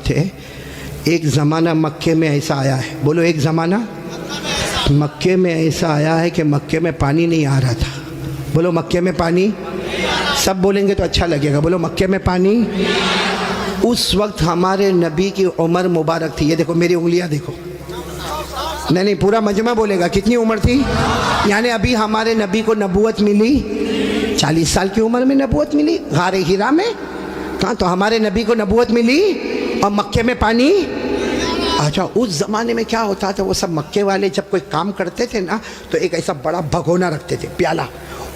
थे, एक ज़माना मक्के में ऐसा आया है, बोलो एक ज़माना मक्के में ऐसा आया है कि मक्के में पानी नहीं आ रहा था। बोलो मक्के में पानी, सब बोलेंगे तो अच्छा लगेगा, बोलो मक्के में पानी। उस वक्त हमारे नबी की उम्र मुबारक थी, ये देखो मेरी उंगलियां देखो, नहीं पूरा मजमा बोलेगा, कितनी उम्र थी, यानी अभी हमारे नबी को नबूवत मिली 40 साल की उम्र में नबूवत मिली गारे हिरा में। कहाँ, तो हमारे नबी को नबूवत मिली और मक्के में पानी। अच्छा, उस ज़माने में क्या होता था, वो सब मक्के वाले जब कोई काम करते थे ना तो एक ऐसा बड़ा भगोना रखते थे, प्याला,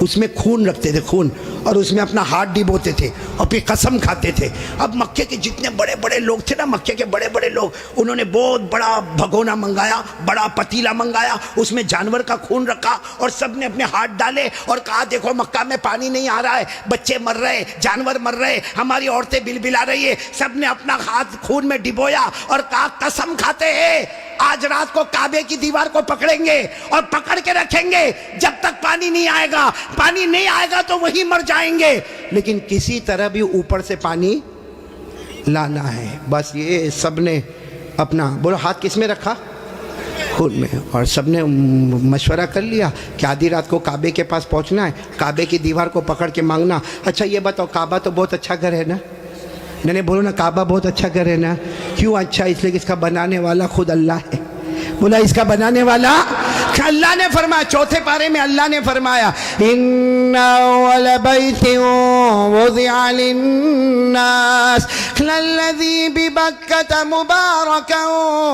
उसमें खून रखते थे, खून, और उसमें अपना हाथ डिबोते थे और फिर कसम खाते थे। अब मक्के के जितने बड़े बड़े लोग थे ना, मक्के के बड़े बड़े लोग, उन्होंने बहुत बड़ा भगोना मंगाया, बड़ा पतीला मंगाया, उसमें जानवर का खून रखा और सब ने अपने हाथ डाले और कहा देखो मक्का में पानी नहीं आ रहा है, बच्चे मर रहे, जानवर मर रहे, हमारी औरतें बिलबिला रही है। सब ने अपना हाथ खून में डिबोया और कहा कसम खाते हैं आज रात को काबे की दीवार को पकड़ेंगे और पकड़ के रखेंगे जब तक पानी नहीं आएगा, पानी नहीं आएगा तो वही मर जाएंगे, लेकिन किसी तरह भी ऊपर से पानी लाना है। बस ये सब ने अपना, बोलो हाथ किस में रखा, खून में, और सब ने मशवरा कर लिया कि आधी रात को काबे के पास पहुंचना है, काबे की दीवार को पकड़ के मांगना। अच्छा ये बताओ, काबा तो बहुत अच्छा घर है ना, नहीं बोलो ना, काबा बहुत अच्छा घर है ना। क्यों अच्छा, इसलिए कि इसका बनाने वाला खुद अल्लाह है। बोला इसका बनाने वाला अल्लाह ने फरमाया, चौथे पारे में अल्लाह ने फरमाया इन्ना अव्वल बैतिन वुज़िअ लिन्नास लल्लज़ी बिबक्कता मुबारकन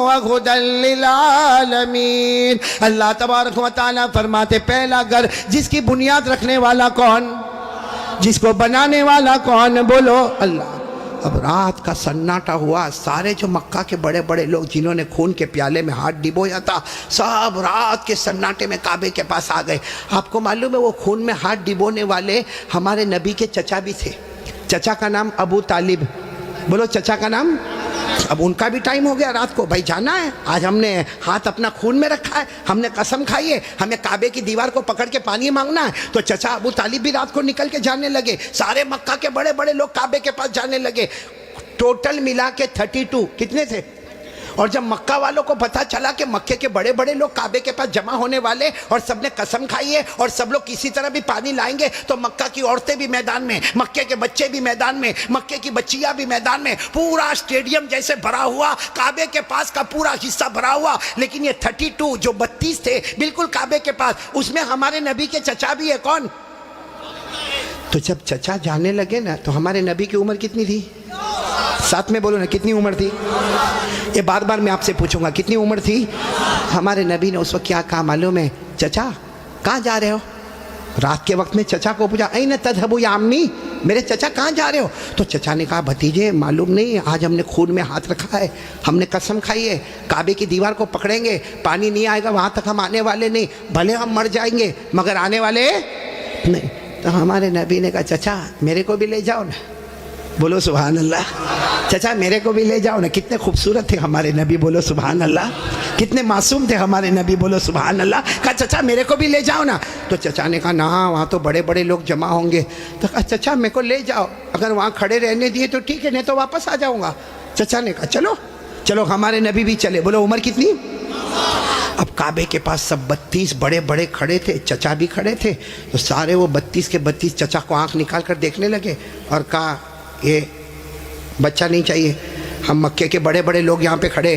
व हुदन लिलआलमीन। अल्लाह तबारक व तआला फरमाते पहला घर जिसकी बुनियाद रखने वाला कौन, जिसको बनाने वाला कौन, बोलो अल्लाह। अब रात का सन्नाटा हुआ, सारे जो मक्का के बड़े बड़े लोग जिन्होंने खून के प्याले में हाथ डिबोया था, सब रात के सन्नाटे में काबे के पास आ गए। आपको मालूम है वो खून में हाथ डिबोने वाले हमारे नबी के चचा भी थे। चचा का नाम अबू तालिब, बोलो चचा का नाम। अब उनका भी टाइम हो गया, रात को भाई जाना है, आज हमने हाथ अपना खून में रखा है, हमने कसम खाई है, हमें काबे की दीवार को पकड़ के पानी मांगना है। तो चचा अबू तालिब भी रात को निकल के जाने लगे, सारे मक्का के बड़े बड़े लोग काबे के पास जाने लगे। टोटल मिला के 32 कितने थे। और जब मक्का वालों को पता चला कि मक्के के बड़े बड़े लोग काबे के पास जमा होने वाले और सबने कसम खाई है और सब लोग किसी तरह भी पानी लाएंगे, तो मक्का की औरतें भी मैदान में, मक्के के बच्चे भी मैदान में, मक्के की बच्चियां भी मैदान में, पूरा स्टेडियम जैसे भरा हुआ, काबे के पास का पूरा हिस्सा भरा हुआ। लेकिन ये 32 जो 32 थे बिल्कुल काबे के पास, उसमें हमारे नबी के चचा भी है। कौन? तो जब चचा जाने लगे ना, तो हमारे नबी की उम्र कितनी थी, साथ में बोलो ना, कितनी उम्र थी। ये बार बार मैं आपसे पूछूंगा कितनी उम्र थी। हमारे नबी ने उस वक्त क्या कहा मालूम है, चचा कहाँ जा रहे हो। रात के वक्त में चचा को पूछा ऐन तज़हबू या अम्मी, मेरे चचा कहाँ जा रहे हो। तो चचा ने कहा भतीजे मालूम नहीं, आज हमने खून में हाथ रखा है, हमने कसम खाई है काबे की दीवार को पकड़ेंगे, पानी नहीं आएगा वहाँ तक हम आने वाले नहीं, भले हम मर जाएंगे मगर आने वाले नहीं। तो हमारे नबी ने कहा चचा मेरे को भी ले जाओ ना, बोलो सुभान अल्लाह। चचा मेरे को भी ले जाओ ना। कितने खूबसूरत थे हमारे नबी, बोलो सुभान अल्लाह। कितने मासूम थे हमारे नबी, बोलो सुभान अल्लाह। कहा चचा मेरे को भी ले जाओ ना। तो चचा ने कहा ना, वहाँ तो बड़े बड़े लोग जमा होंगे। तो कहा चचा मेरे को ले जाओ, अगर वहाँ खड़े रहने दिए तो ठीक है, नहीं तो वापस आ जाऊँगा। चचा ने कहा चलो चलो, हमारे नबी भी चले। बोलो उम्र कितनी। अब काबे के पास सब 32 बड़े बड़े खड़े थे, चचा भी खड़े थे। तो सारे वो 32 के 32 चचा को आँख निकाल कर देखने लगे और कहा ये बच्चा नहीं चाहिए, हम मक्के के बड़े बड़े लोग यहाँ पे खड़े,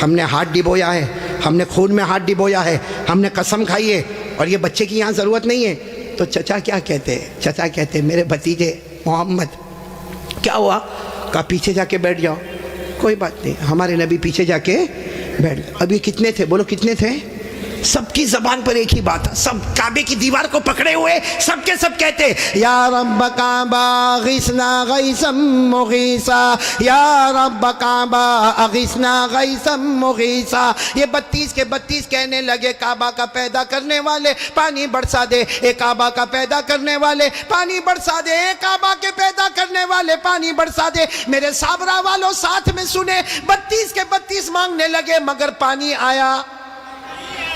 हमने हाथ डिबोया है, हमने खून में हाथ डिबोया है, हमने कसम खाई है और ये बच्चे की यहाँ ज़रूरत नहीं है। तो चचा क्या कहते हैं, चचा कहते हैं मेरे भतीजे मोहम्मद क्या हुआ। कहा पीछे जाके बैठ जाओ। कोई बात नहीं, हमारे नबी पीछे जाके बैठ गए। अभी कितने थे, बोलो कितने थे। सबकी जबान पर एक ही बात है, सब काबे की दीवार को पकड़े हुए सबके सब कहते या रब्ब काबा अगिसना गैसम मुगीसा, या रब्ब काबा अगिसना गैसम मुगीसा। ये 32 के 32 कहने लगे काबा का पैदा करने वाले पानी बरसा दे, ए काबा का पैदा करने वाले पानी बरसा दे, ए काबा के पैदा करने वाले पानी बरसा दे। मेरे साबरा वालों साथ में सुने, 32 के 32 मांगने लगे मगर पानी आया।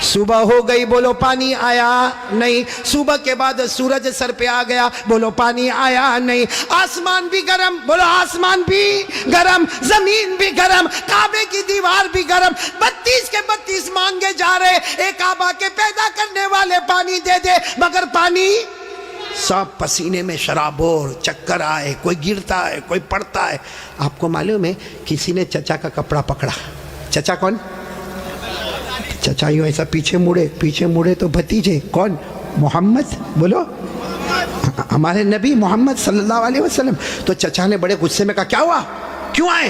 सुबह हो गई, बोलो पानी आया नहीं। सुबह के बाद सूरज सर पे आ गया, बोलो पानी आया नहीं। आसमान भी गरम, बोलो आसमान भी गरम, जमीन भी गरम, काबे की दीवार भी गरम। 32 के 32 मांगे जा रहे, एक काबा के पैदा करने वाले पानी दे दे, मगर पानी सब पसीने में शराबोर, चक्कर आए, कोई गिरता है, कोई पड़ता है। आपको मालूम है किसी ने चचा का कपड़ा पकड़ा। चचा कौन? चचा यूं ऐसा पीछे मुड़े तो भतीजे कौन? मोहम्मद, बोलो हमारे नबी मोहम्मद सल्लल्लाहु अलैहि वसल्लम। तो चचा ने बड़े गुस्से में कहा क्या हुआ, क्यों आए?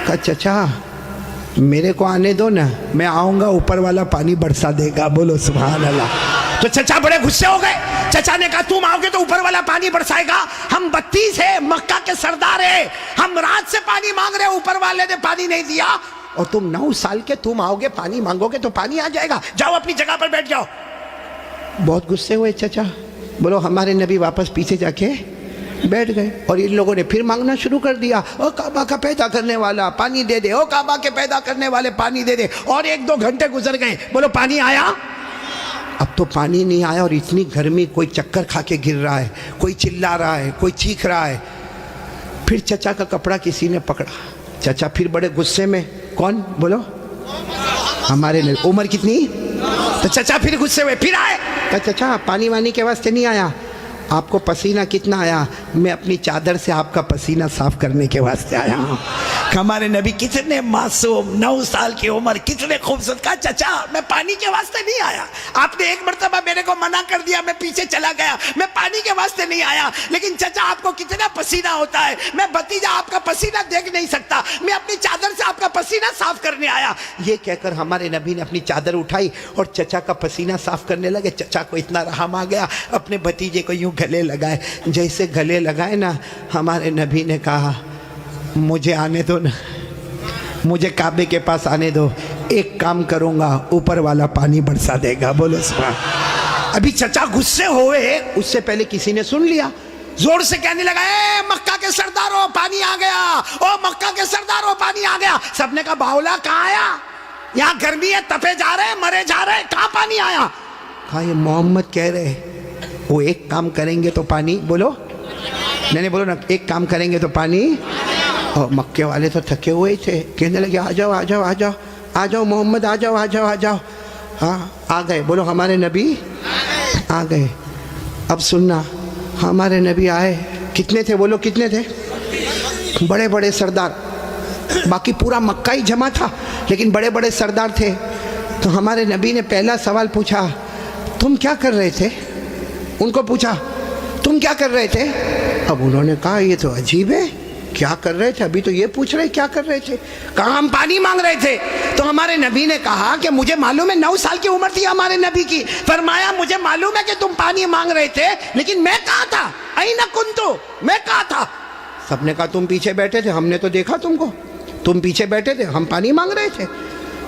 कहा चचा मेरे को आने दो ना, मैं आऊंगा ऊपर वाला पानी बरसा देगा, बोलो सुभान अल्लाह। तो चचा बड़े गुस्से हो गए। चचा ने कहा तुम आओगे तो ऊपर वाला पानी बरसाएगा? हम 32 है, मक्का के सरदार है, हम रात से पानी मांग रहे, ऊपर वाले ने पानी नहीं दिया, और तुम 9 साल के तुम आओगे पानी मांगोगे तो पानी आ जाएगा, जाओ अपनी जगह पर बैठ जाओ। बहुत गुस्से हुए चचा। बोलो हमारे नबी वापस पीछे जाके बैठ गए, और इन लोगों ने फिर मांगना शुरू कर दिया, ओ काबा का पैदा करने वाला पानी दे दे, ओ काबा के पैदा करने वाले पानी दे दे। और 1-2 घंटे गुजर गए, बोलो पानी आया? अब तो पानी नहीं आया, और इतनी गर्मी, कोई चक्कर खा के गिर रहा है, कोई चिल्ला रहा है, कोई चीख रहा है। फिर चचा का कपड़ा किसी ने पकड़ा। चचा फिर बड़े गुस्से में, कौन? बोलो हमारे नबी। उम्र कितनी? तो चचा फिर गुस्से हुए, फिर आए। तो चचा पानी वानी के वास्ते नहीं आया, आपको पसीना कितना आया? मैं अपनी चादर से आपका पसीना साफ करने के वास्ते आया हूँ। हमारे नबी कितने मासूम, 9 साल की उम्र, कितने खूबसूरत। कहा चचा मैं पानी के वास्ते नहीं आया, आपने एक मरतबा मेरे को मना कर दिया, मैं पीछे चला गया, मैं पानी के वास्ते नहीं आया। लेकिन चचा आपको कितना पसीना होता है, मैं भतीजा आपका पसीना देख नहीं सकता, मैं अपनी चादर से आपका पसीना साफ करने आया। ये कहकर हमारे नबी ने अपनी चादर उठाई और चचा का पसीना साफ करने लगे। चचा को इतना रहम आ गया, अपने भतीजे को यूं गले लगाए। जैसे गले लगाए ना, हमारे नबी ने कहा मुझे आने दो ना, मुझे काबे के पास आने दो, एक काम करूंगा, ऊपर वाला पानी बरसा देगा, बोलो सुभान। अभी चचा गुस्से हुए, उससे पहले किसी ने सुन लिया, जोर से कहने लगा ए मक्का के सरदारों पानी आ गया, ओ मक्का के सरदारों पानी आ गया। सबने कहा बावला कहाँ आया, यहाँ गर्मी है, तपे जा रहे, मरे जा रहे, कहाँ पानी आया? कहा ये मोहम्मद कह रहे, वो एक काम करेंगे तो पानी, बोलो नहीं बोलो ना, एक काम करेंगे तो पानी। और मक्के वाले तो थके हुए थे, कहने लगे आ जाओ आ जाओ आ जाओ आ जाओ मोहम्मद, आ जाओ आ जाओ आ जाओ। हाँ आ गए, बोलो हमारे नबी आ गए। अब सुनना, हमारे नबी आए, कितने थे बोलो, कितने थे? बड़े बड़े सरदार, बाकी पूरा मक्का ही जमा था, लेकिन बड़े बड़े सरदार थे। तो हमारे नबी ने पहला सवाल पूछा, तुम क्या कर रहे थे? उनको पूछा तुम क्या कर रहे थे? अब उन्होंने कहा ये तो अजीब है, क्या कर रहे थे? अभी तो ये पूछ रहे क्या कर रहे थे? कहा हम पानी मांग रहे थे। तो हमारे नबी ने कहा कि मुझे मालूम है, 9 साल की उम्र थी हमारे नबी की, फरमाया मुझे मालूम है कि तुम पानी मांग रहे थे, लेकिन मैं कहाँ था? अईना कुंतु, मैं कहाँ था? सबने कहा तुम पीछे बैठे थे, हमने तो देखा तुमको, तुम पीछे बैठे थे, हम पानी मांग रहे थे।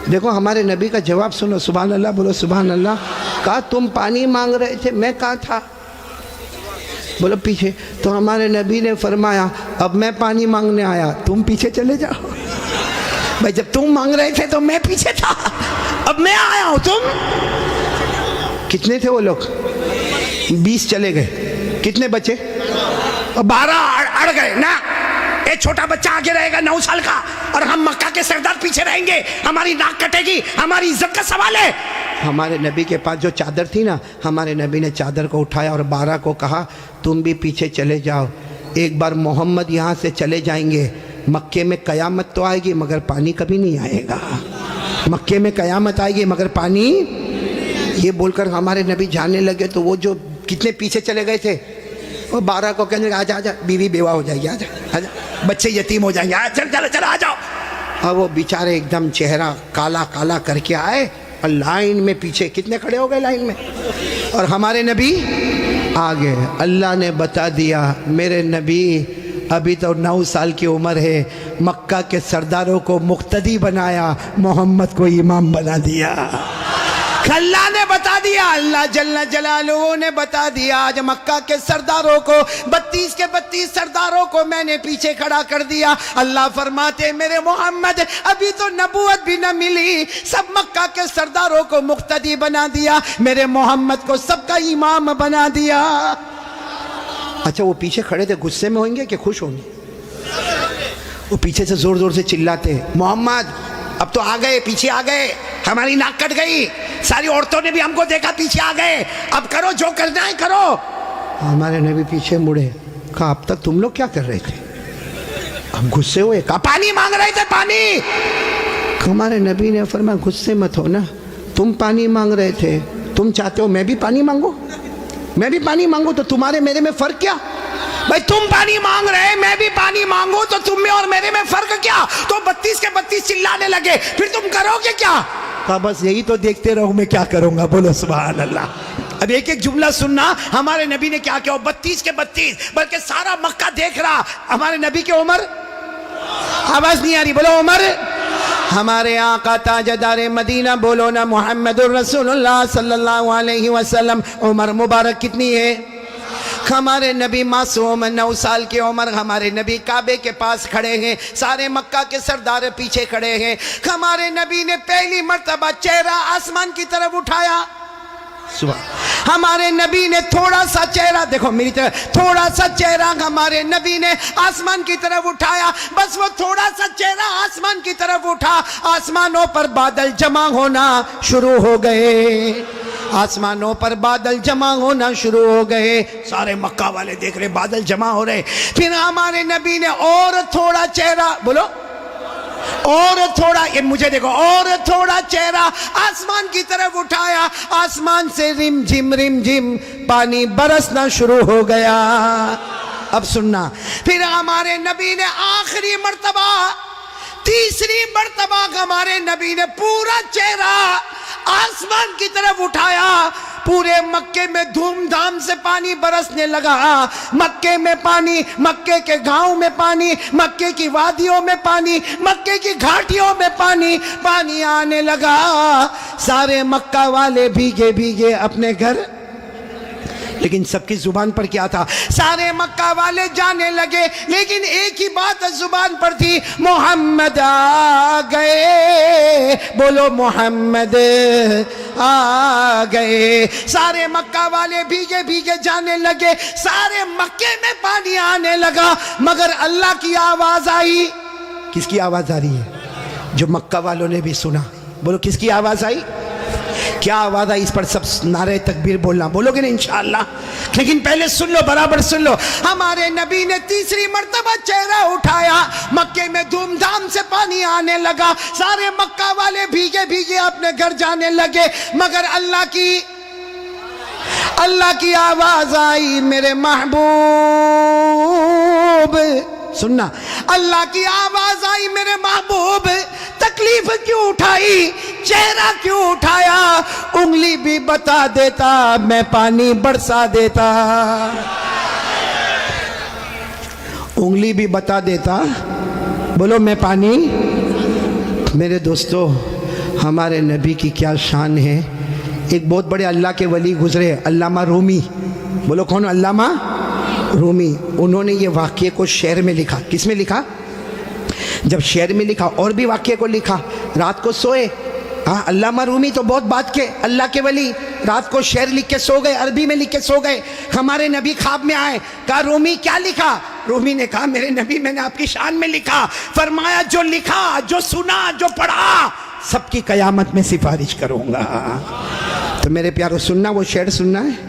देखो हमारे नबी का जवाब सुनो, सुभान अल्लाह, बोलो सुभान अल्लाह। कहा तुम पानी मांग रहे थे, मैं कहाँ था? बोलो पीछे। तो हमारे नबी ने फरमाया अब मैं पानी मांगने आया, तुम पीछे चले जाओ। भाई जब तुम मांग रहे थे तो मैं पीछे था, अब मैं आया हूं, तुम कितने थे? वो लोग 20 चले गए, कितने बचे? और 12 अड़ गए ना। एक छोटा बच्चा आगे रहेगा 9 साल का, और हम मक्का के सरदार पीछे रहेंगे, हमारी नाक कटेगी, हमारी इज्जत का सवाल है। हमारे नबी के पास जो चादर थी ना, हमारे नबी ने चादर को उठाया और 12 को कहा तुम भी पीछे चले जाओ, एक बार मोहम्मद यहाँ से चले जाएंगे, मक्के में कयामत तो आएगी मगर पानी कभी नहीं आएगा, मक्के में कयामत आएगी मगर पानी। ये बोलकर हमारे नबी जाने लगे। तो वो जो कितने पीछे चले गए थे, वो 12 को कहने लगे आजा आजा, बीवी बेवा हो जाएगी, आजा आजा, बच्चे यतीम हो जाएंगे, चल चल चल आ जाओ। और वो बेचारे एकदम चेहरा काला काला करके आए, और लाइन में पीछे कितने खड़े हो गए लाइन में, और हमारे नबी आ गए। अल्लाह ने बता दिया मेरे नबी अभी तो 9 साल की उम्र है, मक्का के सरदारों को मुक्तदी बनाया, मोहम्मद को इमाम बना दिया। अल्लाह ने बता दिया, अल्लाह जल्ला जलालुहू ने बता दिया। आज मक्का के सरदारों को 32 के 32 सरदारों को मैंने पीछे खड़ा कर दिया। अल्लाह फरमाते मेरे मोहम्मद अभी तो नबूवत भी न मिली, सब मक्का के सरदारों को मुक्तदी बना दिया, मेरे मोहम्मद को सबका इमाम बना दिया। अच्छा वो पीछे खड़े थे, गुस्से में होंगे कि खुश होंगे? वो पीछे से जोर जोर से चिल्लाते मोहम्मद अब तो आ गए, पीछे आ गए, हमारी नाक कट गई, सारी औरतों ने भी हमको देखा, पीछे आ गए, अब करो जो करना है करो। हमारे नबी पीछे मुड़े, कहा अब तक तुम लोग क्या कर रहे थे? हम गुस्से हुए, कहा पानी मांग रहे थे, पानी। हमारे नबी ने फरमाया गुस्से मत हो ना, तुम पानी मांग रहे थे, तुम चाहते हो मैं भी पानी मांगू? मैं भी पानी मांगू तो तुम्हारे मेरे में फर्क क्या? भाई तुम पानी मांग रहे, मैं भी पानी मांगू तो तुम में और मेरे में फर्क क्या? तो 32 के 32 चिल्लाने लगे, फिर तुम करोगे क्या? कहा बस यही तो देखते रहो, मैं क्या करूंगा। बोलो सुभान अल्लाह। अब एक एक जुमला सुनना, हमारे नबी ने क्या किया। 32 के 32 बल्कि सारा मक्का देख रहा। हमारे नबी की उम्र, आवाज नहीं आ रही, बोलो उम्र। हमारे आका ताजदार मदीना, बोलो ना मुहम्मदुर रसूलुल्लाह सल्लल्लाहु अलैहि वसल्लम, उम्र मुबारक कितनी है? हमारे नबी मासूम 9 साल की उम्र। हमारे नबी काबे के पास खड़े हैं, सारे मक्का के सरदार पीछे खड़े हैं। हमारे नबी ने पहली मर्तबा चेहरा आसमान की तरफ उठाया। सुबह हमारे नबी ने थोड़ा सा चेहरा, देखो मेरी तरफ, थोड़ा सा चेहरा हमारे नबी ने आसमान की तरफ उठाया। बस वो थोड़ा सा चेहरा आसमान की तरफ उठा, आसमानों पर बादल जमा होना शुरू हो गए। आसमानों पर बादल जमा होना शुरू हो गए। सारे मक्का वाले देख रहे बादल जमा हो रहे। फिर हमारे नबी ने और थोड़ा चेहरा, बोलो और थोड़ा, ये मुझे देखो, और थोड़ा चेहरा आसमान की तरफ उठाया। आसमान से रिम झिम पानी बरसना शुरू हो गया। अब सुनना, फिर हमारे नबी ने आखिरी मर्तबा, तीसरी मर्तबा हमारे नबी ने पूरा चेहरा आसमान की तरफ उठाया। पूरे मक्के में धूमधाम से पानी बरसने लगा। मक्के में पानी, मक्के के गांव में पानी, मक्के की वादियों में पानी, मक्के की घाटियों में पानी, पानी आने लगा। सारे मक्का वाले भीगे भीगे अपने घर, लेकिन सबकी जुबान पर क्या था? सारे मक्का वाले जाने लगे, लेकिन एक ही बात जुबान पर थी, मोहम्मद आ गए। बोलो मोहम्मद आ गए। सारे मक्का वाले भीगे भीगे जाने लगे, सारे मक्के में पानी आने लगा, मगर अल्लाह की आवाज आई। किसकी आवाज आ रही है? जो मक्का वालों ने भी सुना। बोलो किसकी आवाज आई? क्या आवाज आई? इस पर सब नारे तकबीर बोलना, बोलोगे ना इंशाअल्लाह। लेकिन पहले सुन लो, बराबर सुन लो। हमारे नबी ने तीसरी मर्तबा चेहरा उठाया, मक्के में धूमधाम से पानी आने लगा। सारे मक्का वाले भीगे भीगे अपने घर जाने लगे, मगर अल्लाह की आवाज आई, मेरे महबूब। सुनना, अल्लाह की आवाज आई, मेरे महबूब तकलीफ क्यों उठाई, चेहरा क्यों उठाया? उंगली भी बता देता, मैं पानी बरसा देता। उंगली भी बता देता, बोलो मैं पानी। मेरे दोस्तों, हमारे नबी की क्या शान है। एक बहुत बड़े अल्लाह के वली गुजरे, अल्लामा रूमी। बोलो कौन? अल्लामा रूमी। उन्होंने ये वाक्य को शेर में लिखा। किस में लिखा? जब शेर में लिखा, और भी वाक्य को लिखा। रात को सोए, हाँ, अल्लामा रूमी तो बहुत बात के अल्लाह के वली, रात को शेर लिख के सो गए, अरबी में लिख के सो गए। हमारे नबी ख्वाब में आए, कहा रूमी क्या लिखा? रूमी ने कहा मेरे नबी मैंने आपकी शान में लिखा। फरमाया जो लिखा, जो सुना, जो पढ़ा, सबकी कयामत में सिफारिश करूंगा। तो मेरे प्यारो, सुनना, वो शेर सुनना है?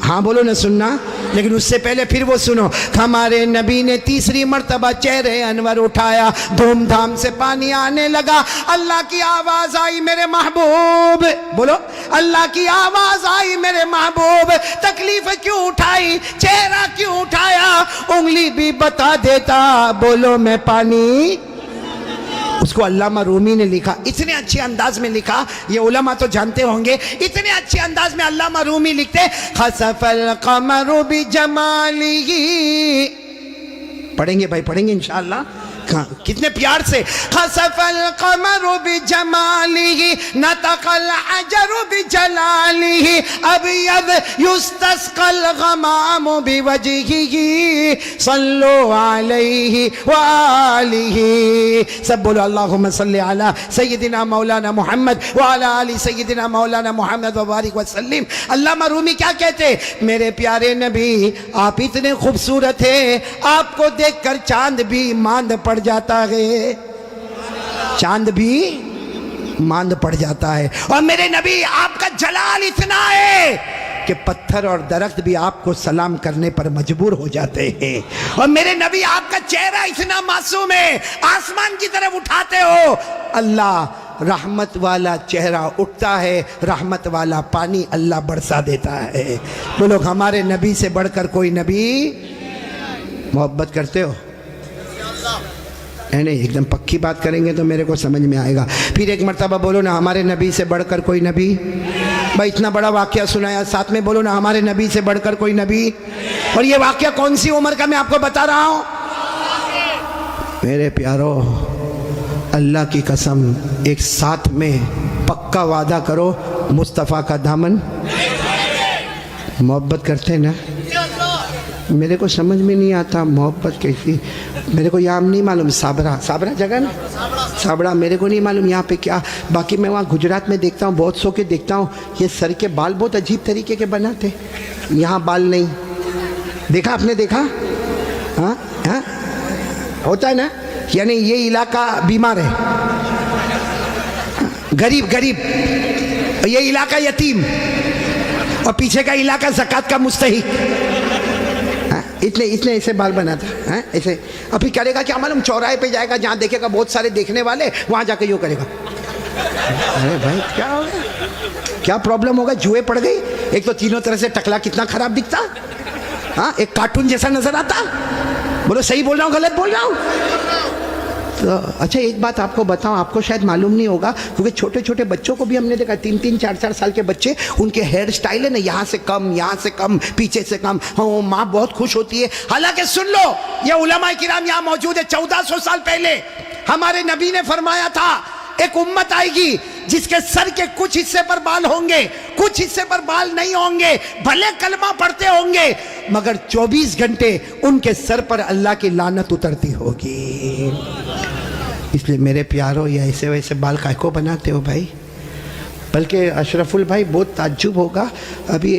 हाँ बोलो ना, सुनना। लेकिन उससे पहले फिर वो सुनो। हमारे नबी ने तीसरी मर्तबा चेहरे अनवर उठाया, धूमधाम से पानी आने लगा। अल्लाह की आवाज आई, मेरे महबूब। बोलो, अल्लाह की आवाज आई, मेरे महबूब तकलीफ क्यों उठाई, चेहरा क्यों उठाया? उंगली भी बता देता, बोलो मैं पानी। उसको अल्लामा रूमी ने लिखा, इतने अच्छे अंदाज में लिखा, ये उलमा तो जानते होंगे। इतने अच्छे अंदाज में अल्लामा रूमी लिखते, खसफल कमरु बिजमालिही। पढ़ेंगे भाई, पढ़ेंगे इंशाअल्लाह। कितने प्यार से, खसफल कमरु बिजमालिही नतकल अजरु बिजलालिही अबयद युस्तस्कल गमामु बिवजहिही सल्लु अलैहि व आलिही। सब बोलो अल्लाहुम्मा सल्ली अला सय्यदिना मौलाना मोहम्मद व अला आलि सय्यदिना मौलाना मोहम्मद व बारिक वसल्लिम। अल्लामा रूमी क्या कहते, मेरे प्यारे नबी आप इतने खूबसूरत हैं, आपको देखकर चांद भी मांद पड़ जाता है, चांद भी मांद पड़ जाता है। और मेरे नबी आपका जलाल इतना है कि पत्थर और दरख्त भी आपको सलाम करने पर मजबूर हो जाते हैं। और मेरे नबी आपका चेहरा इतना मासूम है, आसमान की तरफ उठाते हो, अल्लाह रहमत वाला चेहरा उठता है, रहमत वाला पानी अल्लाह बरसा देता है। बोलो हमारे नबी से बढ़कर कोई नबी। मोहब्बत करते हो? नहीं, एकदम पक्की बात करेंगे तो मेरे को समझ में आएगा। फिर एक मर्तबा बोलो ना, हमारे नबी से बढ़कर कोई नबी। भाई इतना बड़ा वाक़या सुनाया, साथ में बोलो ना, हमारे नबी से बढ़कर कोई नबी। और ये वाक़या कौन सी उम्र का मैं आपको बता रहा हूँ? मेरे प्यारो, अल्लाह की कसम, एक साथ में पक्का वादा करो, मुस्तफ़ा का दामन। मोहब्बत करते हैं ना? मेरे को समझ में नहीं आता मोहब्बत कैसी। मेरे को यहाँ नहीं मालूम, साबरा, साबरा जगह ना, साबरा, मेरे को नहीं मालूम यहाँ पे क्या। बाकी मैं वहाँ गुजरात में देखता हूँ, बहुत सौ के देखता हूँ, ये सर के बाल बहुत अजीब तरीके के बनाते, यहाँ बाल नहीं। देखा आपने? देखा? हाँ हाँ, होता है ना, यानी ये इलाका बीमार है, गरीब गरीब, ये इलाका यतीम, और पीछे का इलाका ज़कात का मुस्तहिक। इतने इतने ऐसे बाल बनाता है ऐसे। अभी करेगा क्या मालूम, चौराहे पे जाएगा, जहाँ देखेगा बहुत सारे देखने वाले, वहाँ जाके यूँ करेगा। अरे भाई क्या हो गया, क्या प्रॉब्लम होगा? जुए पड़ गई? एक तो तीनों तरह से टकला कितना खराब दिखता, हाँ, एक कार्टून जैसा नजर आता। बोलो सही बोल रहा हूँ गलत बोल रहा हूँ? तो अच्छा एक बात आपको बताऊं, आपको शायद मालूम नहीं होगा, क्योंकि छोटे छोटे बच्चों को भी हमने देखा, 3-3, 4-4 साल के बच्चे, उनके हेयर स्टाइल है ना, यहाँ से कम, यहाँ से कम, पीछे से कम। हाँ, माँ बहुत खुश होती है। हालांकि सुन लो, ये उलमा किराम यहाँ मौजूद है, 1400 साल पहले हमारे नबी ने फरमाया था, एक उम्मत आएगी जिसके सर के कुछ हिस्से पर बाल होंगे, कुछ हिस्से पर बाल नहीं होंगे, भले कलमा पढ़ते होंगे, मगर 24 घंटे उनके सर पर अल्लाह की लानत उतरती होगी। इसलिए मेरे प्यारो, ये ऐसे वैसे बाल काय को बनाते हो भाई? बल्कि अशरफुल भाई बहुत ताज्जुब होगा, अभी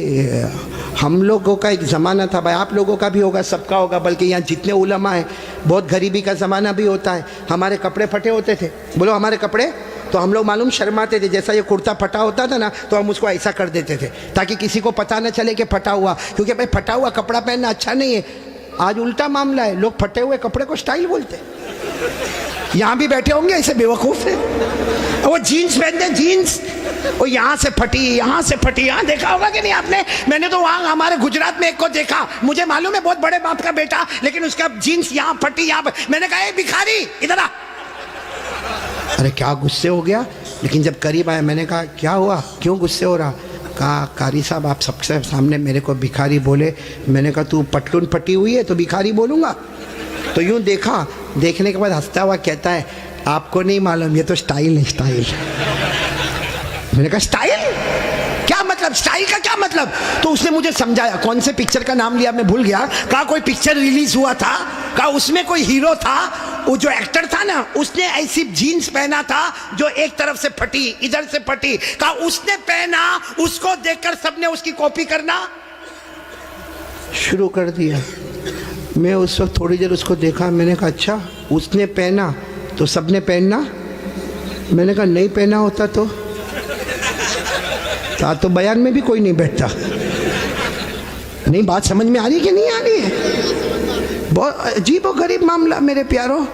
हम लोगों का एक ज़माना था भाई, आप लोगों का भी होगा, सबका होगा, बल्कि यहाँ जितने उलमा हैं, बहुत गरीबी का ज़माना भी होता है। हमारे कपड़े फटे होते थे, बोलो हमारे कपड़े, तो हम लोग मालूम शर्माते थे, जैसा ये कुर्ता फटा होता था ना, तो हम उसको ऐसा कर देते थे ताकि किसी को पता न चले कि फटा हुआ, क्योंकि भाई फटा हुआ कपड़ा पहनना अच्छा नहीं है। आज उल्टा मामला है, लोग फटे हुए कपड़े को स्टाइल बोलते। यहाँ भी बैठे होंगे ऐसे बेवकूफ़ है, वो जीन्स पहनते, जीन्स वो यहाँ से फटी, यहाँ से फटी, यहाँ देखा होगा कि नहीं आपने? मैंने तो वहाँ हमारे गुजरात में एक को देखा, मुझे मालूम है बहुत बड़े बाप का बेटा, लेकिन उसका जीन्स यहाँ फटी, यहाँ। मैंने कहा भिखारी इधर आ। अरे क्या गुस्से हो गया, लेकिन जब करीब आया मैंने कहा क्या हुआ, क्यों गुस्से हो रहा? कहा कारी साहब आप सबसे सामने मेरे को भिखारी बोले। मैंने कहा तू पटलून फटी हुई है तो भिखारी बोलूँगा? तो यूँ देखा, देखने के बाद हंसता हुआ कहता है आपको नहीं मालूम, ये तो स्टाइल है, स्टाइल। मैंने कहा स्टाइल क्या मतलब, स्टाइल का क्या मतलब? तो उसने मुझे समझाया, कौन से पिक्चर का नाम लिया मैं भूल गया, कहा कोई पिक्चर रिलीज हुआ था, कहा उसमें कोई हीरो था, वो जो एक्टर था ना उसने ऐसी जीन्स पहना था जो एक तरफ से फटी, इधर से फटी, कहा उसने पहना, उसको देखकर सबने उसकी कॉपी करना शुरू कर दिया। मैं उस वक्त थोड़ी देर उसको देखा, मैंने कहा अच्छा उसने पहना तो सबने पहनना? मैंने कहा नहीं पहना होता तो बयान में भी कोई नहीं बैठता। नहीं, बात समझ में आ रही कि नहीं आ रही है? बहुत अजीब और गरीब मामला मेरे प्यारो।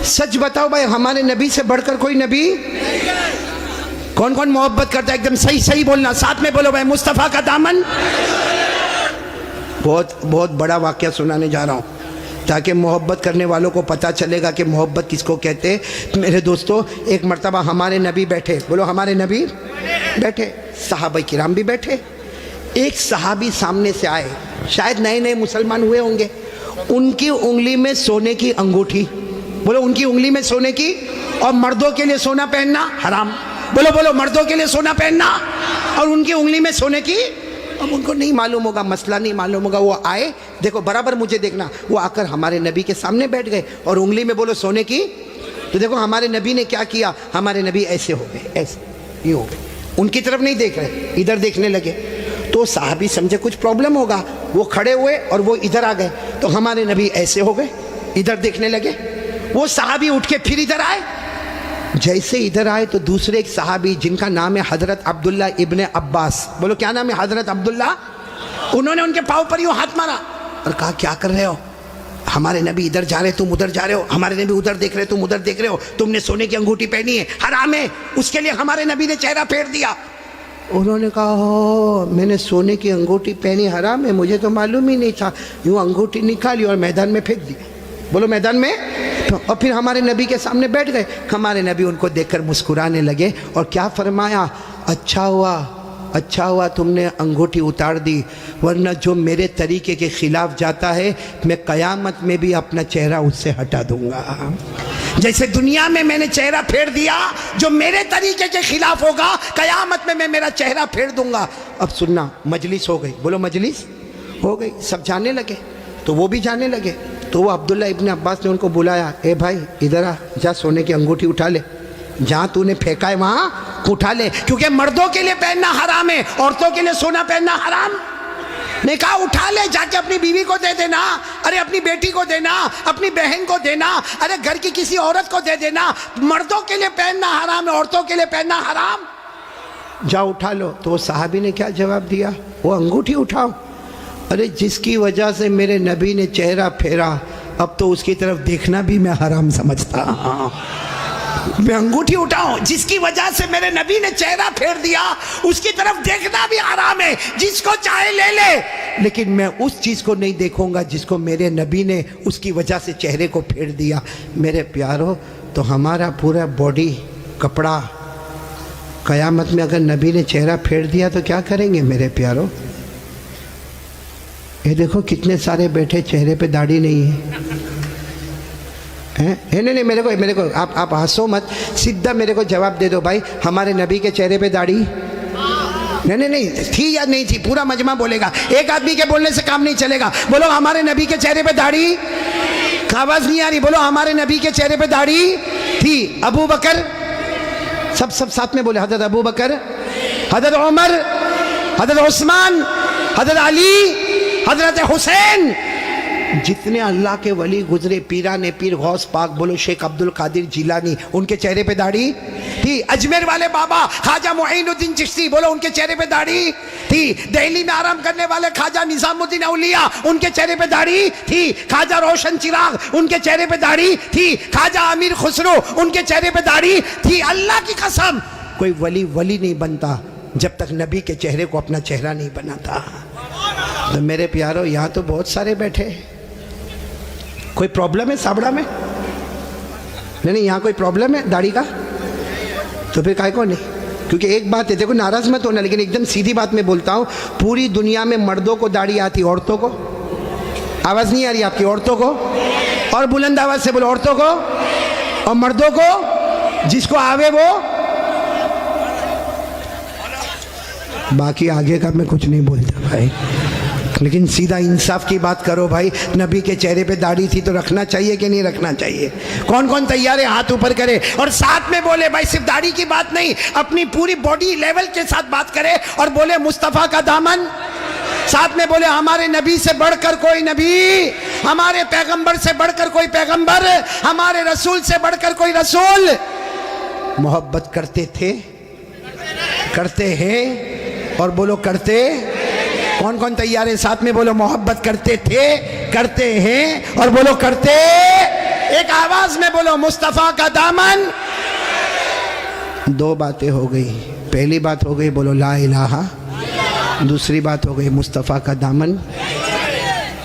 सच बताओ भाई, हमारे नबी से बढ़कर कोई नबी? कौन कौन मोहब्बत करता है? एकदम सही सही बोलना, साथ में बोलो भाई, मुस्तफ़ा का दामन। बहुत बहुत बड़ा वाक़या सुनाने जा रहा हूँ ताकि मोहब्बत करने वालों को पता चलेगा कि मोहब्बत किसको कहते हैं। मेरे दोस्तों, एक मर्तबा हमारे नबी बैठे, बोलो हमारे नबी बैठे, सहाबा किराम भी बैठे। एक सहाबी सामने से आए, शायद नए नए मुसलमान हुए होंगे, उनकी उंगली में सोने की अंगूठी, बोलो उनकी उंगली में सोने की, और मर्दों के लिए सोना पहनना हराम। बोलो बोलो, मर्दों के लिए सोना पहनना और उनकी उंगली में सोने की। अब उनको नहीं मालूम होगा, मसला नहीं मालूम होगा, वो आए, देखो बराबर मुझे देखना, वो आकर हमारे नबी के सामने बैठ गए और उंगली में बोलो सोने की। तो देखो हमारे नबी ने क्या किया, हमारे नबी ऐसे हो गए, ऐसे ये हो गए, उनकी तरफ नहीं देख रहे, इधर देखने लगे। तो साहबी समझे कुछ प्रॉब्लम होगा, वो खड़े हुए और वो इधर आ गए। तो हमारे नबी ऐसे हो गए, इधर देखने लगे। वो साहबी उठ के फिर इधर आए। जैसे इधर आए तो दूसरे एक सहाबी जिनका नाम है हजरत अब्दुल्ला इब्ने अब्बास, बोलो क्या नाम है, हजरत अब्दुल्ला, उन्होंने उनके पाँव पर यूं हाथ मारा और कहा क्या कर रहे हो, हमारे नबी इधर जा रहे तुम उधर जा रहे हो, हमारे नबी उधर देख रहे तुम उधर देख रहे हो, तुमने सोने की अंगूठी पहनी है, हराम है, उसके लिए हमारे नबी ने चेहरा फेर दिया। उन्होंने कहा हो मैंने सोने की अंगूठी पहनी, हराम है, मुझे तो मालूम ही नहीं था। यूं अंगूठी निकाली और मैदान में फेंक दी, बोलो मैदान में। और फिर हमारे नबी के सामने बैठ गए। हमारे नबी उनको देखकर मुस्कुराने लगे और क्या फरमाया, अच्छा हुआ तुमने अंगूठी उतार दी, वरना जो मेरे तरीके के खिलाफ जाता है मैं क़यामत में भी अपना चेहरा उससे हटा दूंगा। जैसे दुनिया में मैंने चेहरा फेर दिया, जो मेरे तरीके के खिलाफ होगा क़यामत में मैं मेरा चेहरा फेर दूंगा। अब सुनना, मजलिस हो गई, बोलो मजलिस हो गई, सब जाने लगे, तो वो भी जाने लगे। तो वो अब्दुल्ला इब्ने अब्बास ने उनको बुलाया, ए भाई इधर आ, जा सोने की अंगूठी उठा ले, जहाँ तूने फेंका है वहाँ उठा ले, क्योंकि मर्दों के लिए पहनना हराम है, औरतों के लिए सोना पहनना हराम। ने कहा उठा ले, जाके अपनी बीवी को दे देना, अरे अपनी बेटी को देना, अपनी बहन को देना, अरे घर की किसी औरत को दे देना। मर्दों के लिए पहनना हराम है, औरतों के लिए पहनना हराम। जा उठा लो। तो वो साहबी ने क्या जवाब दिया, वो अंगूठी उठाओ, अरे जिसकी वजह से मेरे नबी ने चेहरा फेरा, अब तो उसकी तरफ देखना भी मैं हराम समझता। मैं अंगूठी उठाऊं, जिसकी वजह से मेरे नबी ने चेहरा फेर दिया, उसकी तरफ देखना भी हराम है, जिसको चाहे ले ले, लेकिन मैं उस चीज को नहीं देखूंगा जिसको मेरे नबी ने उसकी वजह से चेहरे को फेर दिया। मेरे प्यारो, तो हमारा पूरा बॉडी कपड़ा कयामत में अगर नबी ने चेहरा फेर दिया तो क्या करेंगे मेरे प्यारो। ये देखो कितने सारे बैठे, चेहरे पे दाढ़ी नहीं है। नहीं मेरे को आप हंसो मत, सीधा मेरे को जवाब दे दो भाई, हमारे नबी के चेहरे पे दाढ़ी नहीं थी या नहीं थी, पूरा मजमा बोलेगा, एक आदमी के बोलने से काम नहीं चलेगा। बोलो हमारे नबी के चेहरे पे दाढ़ी, आवाज नहीं आ रही, बोलो हमारे नबी के चेहरे पे दाढ़ी थी। अबू बकर, सब साथ में बोले, हजरत अबू बकर, हजरत उमर, हजरत उस्मान, हजरत अली, हजरत हुसैन, जितने अल्लाह के वली गुजरे, पीराने पीर गौस पाक, बोलो शेख अब्दुल कादिर जिलानी, उनके चेहरे पे दाढ़ी थी। अजमेर वाले बाबा ख्वाजा मुईनुद्दीन चिश्ती, बोलो उनके चेहरे पे दाढ़ी थी। दिल्ली में आराम करने वाले ख्वाजा निजामुद्दीन औलिया, उनके चेहरे पे दाढ़ी थी। ख्वाजा रोशन चिराग, उनके चेहरे पे दाढ़ी थी। ख्वाजा अमीर खुसरो, उनके चेहरे पे दाढ़ी थी। अल्लाह की कसम, कोई वली नहीं बनता जब तक नबी के चेहरे को अपना चेहरा नहीं बनाता। तो मेरे प्यारो, यहाँ तो बहुत सारे बैठे, कोई प्रॉब्लम है साबड़ा में? नहीं यहाँ कोई प्रॉब्लम है दाढ़ी का? तो फिर काय को नहीं, क्योंकि एक बात है, देखो नाराज मत होना, लेकिन एकदम सीधी बात मैं बोलता हूँ, पूरी दुनिया में मर्दों को दाढ़ी आती, औरतों को आवाज़ नहीं आ रही आपकी, औरतों को, और बुलंद आवाज़ से बोलो, औरतों को और मर्दों को, जिसको आवे वो। बाकी आगे का मैं कुछ नहीं बोलता भाई, लेकिन सीधा इंसाफ की बात करो भाई। नबी के चेहरे पे दाढ़ी थी तो रखना चाहिए कि नहीं रखना चाहिए? कौन कौन तैयार है हाथ ऊपर करे और साथ में बोले भाई, सिर्फ दाढ़ी की बात नहीं, अपनी पूरी बॉडी लेवल के साथ बात करे और बोले मुस्तफ़ा का दामन, साथ में बोले हमारे नबी से बढ़कर कोई नबी, हमारे पैगंबर से बढ़कर कोई पैगंबर, हमारे रसूल से बढ़कर कोई रसूल। मोहब्बत करते थे, करते हैं, और बोलो करते। कौन कौन तैयार है? साथ में बोलो मोहब्बत करते थे, करते हैं, और बोलो करते। एक आवाज में बोलो मुस्तफ़ा का दामन। दो बातें हो गई, पहली बात हो गई बोलो ला इलाहा, दूसरी बात हो गई मुस्तफ़ा का दामन।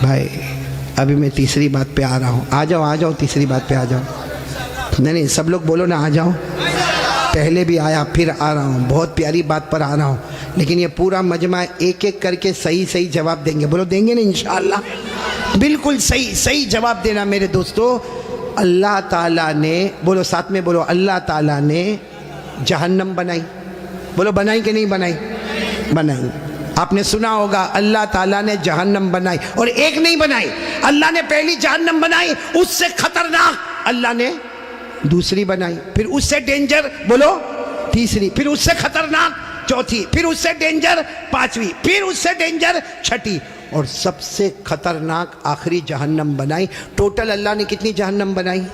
भाई अभी मैं तीसरी बात पे आ रहा हूँ, आ जाओ तीसरी बात पे आ जाओ। नहीं सब लोग बोलो ना, आ जाओ। पहले भी आया, फिर आ रहा हूँ, बहुत प्यारी बात पर आ रहा हूँ, लेकिन ये पूरा मजमा एक एक करके सही जवाब देंगे। बोलो देंगे ना इंशाअल्लाह? बिल्कुल सही जवाब देना मेरे दोस्तों। अल्लाह ताला ने, बोलो साथ में बोलो, अल्लाह ताला ने जहन्नम बनाई। बोलो बनाई कि नहीं बनाई? बनाई। आपने सुना होगा अल्लाह ताला ने जहन्नम बनाई, और एक नहीं बनाई, अल्लाह ने पहली जहन्नम बनाई, उससे खतरनाक अल्लाह ने दूसरी बनाई, फिर उससे डेंजर बोलो तीसरी, फिर उससे खतरनाक चौथी, फिर उससे डेंजर पांचवी, फिर उससे डेंजर छठी, और सबसे खतरनाक आखिरी जहन्नम बनाई। टोटल अल्लाह ने कितनी जहन्नम बनाई?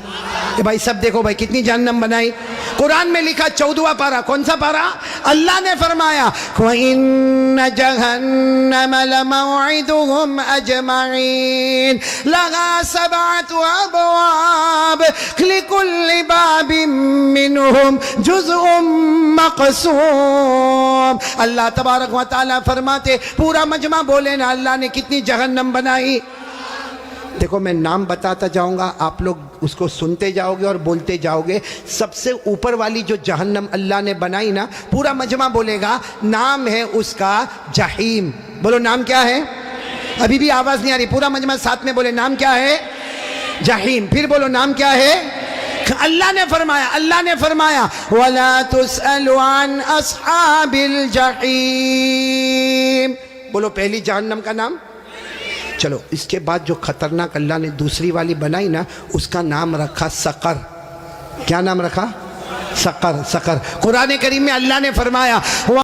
ए भाई सब देखो भाई, कितनी जहन्नम बनाई? कुरान में लिखा 14वां पारा, कौन सा पारा? अल्लाह ने फरमाया इन्न जहन्नम लमौइदुहुम अजमईन लहा सबअतु अबवाब लिकुल्लि बाबिन मिनहुम जुज़उम मक़सूम। अल्लाह तबारक व तआला फरमाते, पूरा मजमा बोले ना, अल्लाह ने कितनी जहन्नम बनाई। देखो मैं नाम बताता जाऊंगा, आप लोग उसको सुनते जाओगे और बोलते जाओगे। सबसे ऊपर वाली जो जहन्नम अल्लाह ने बनाई ना, पूरा मजमा बोलेगा, नाम है उसका जहीम। बोलो नाम क्या है? अभी भी आवाज नहीं आ रही, पूरा मजमा साथ में बोले, नाम क्या है? जहीम। फिर बोलो नाम क्या है? अल्लाह ने फरमाया वला तुसअलु अन अस्हाबिल जहीम। बोलो पहली जहन्नम का नाम। चलो इसके बाद जो खतरनाक अल्लाह ने दूसरी वाली बनाई ना, उसका नाम रखा सकर। क्या नाम रखा? सकर। सकर। कुरान करीम में अल्लाह ने फरमाया